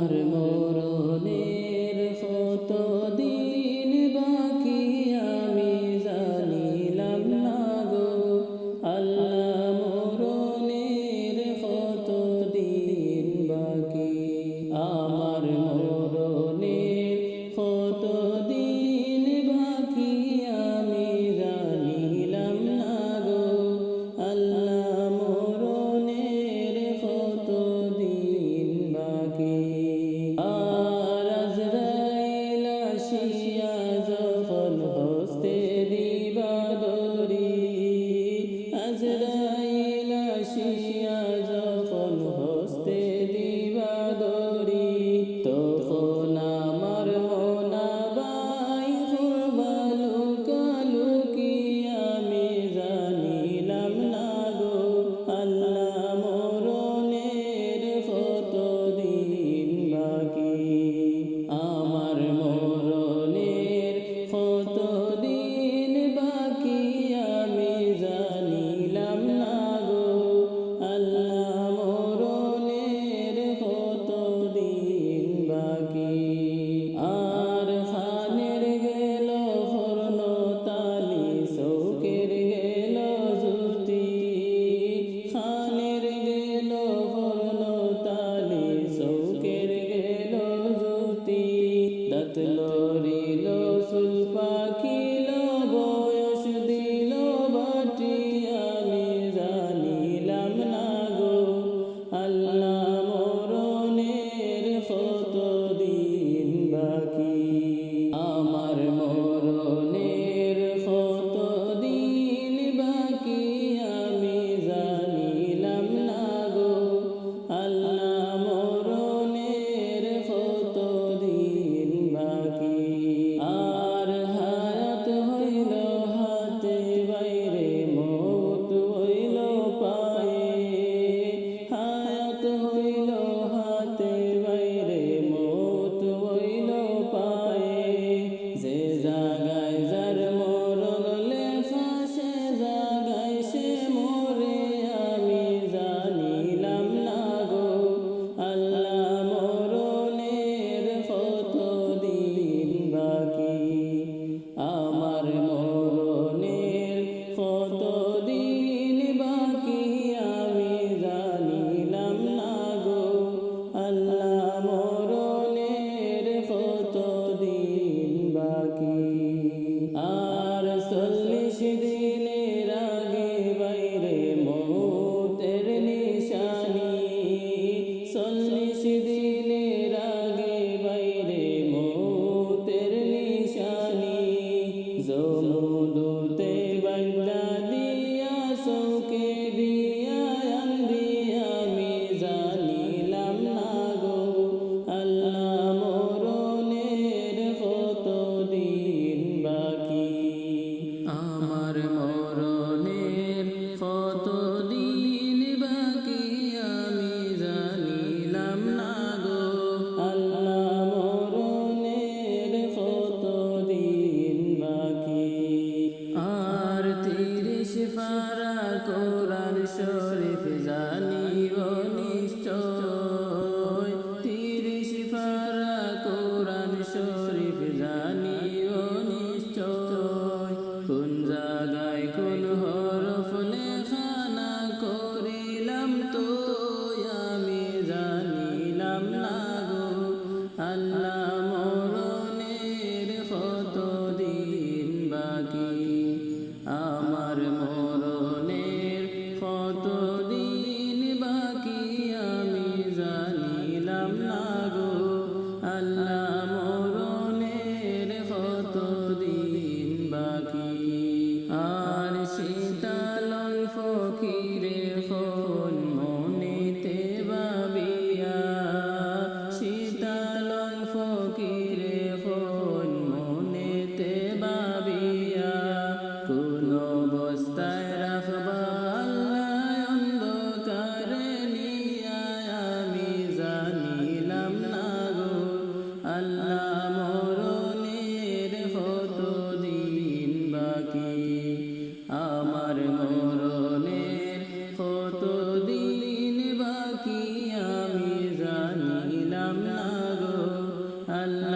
আমার মরণের কত দিন বাকি আমি জানিলাম না গো আল্লাহ মরণের কত দিন বাকি আমার মরণের কত দিন বাকি আমি জানিলাম না গো আল্লাহ মরণের কত দিন বাকি আর আজরাইল আসিয়া যখন হস্তে দিবা দরি আজরাইল আসিয়া যখন হস্তে দিবা দরি তখন আমার মনাবাই লুকালুকি আমি জানিলাম না গো আল্লাহ মরণের কত দিন বাকি আমার মরণের কত দিন বাকি আমি জানিলাম না গো আল্লাহ মরণের কত দিন বাকি আর খানের গেল হরণ তালি চৌকের গেল জুতি খানের গেল হরণ তালি চৌকের গেল জুতি দাঁত লড়িল চুল পাখিল বয়স দিল বাটি আমি জানিলাম না গো আল্লাহ মরণের কত দিন বাকি আমার মরণের কত দিন বাকি আমি জানিলাম না গো আল্লাহ মরণের কত দিন বাকি আর হায়াত হইল হাতে বাইরে মৌত হইল পায়ে হায়াত হইল হাতে বাইরে মৌত হইল পায়ে যে জাগায় যার মরণ লেখা সে জাগায় সে মরে আমি জানিলাম না গো আল্লাহ মরণের কত দিন বাকি আমার মরণের কত দিন বাকি আমি জানিলাম না গো আল্লাহ মরণের কত দিন বাকি আর 40 দিনের আগে বাইরে মৌতের নিশানি 40 দিনের আগে বাইরে মৌতের নিশানি জমদূতে বান্দা দিয়া চৌকে দিয়া আন্দি আমি জানিলাম না গো আল্লাহ মরণের কত দিন বাকি আমার মরণের কত দিন বাকি আমি জানিলাম না গো আল্লাহ মরণের কত দিন বাকি আর 30 পারা কোরআন শরীফ জানিও নিশ্চয় 30 পারা কোরআন শরীফ জানিও নিশ্চয় কোন জায়গায় কোন হরফ লেখা না করিলাম তো আমি জানিলাম না গো আল্লাহ মরণের কত দিন বাকি আমার মরণের কত দিন বাকি আমি জানিলাম না গো আল্লাহ মরণের কত দিন বাকি আর শীতল ফকিরে ফোন মনেতে ভাবিয়া শীতল ফকিরে ফোন মনেতে ভাবিয়া কোন অবস্থায় রাখবা আল্লাহ অন্ধকারে নিয়া আমি জানিলাম না গো আল্লাহ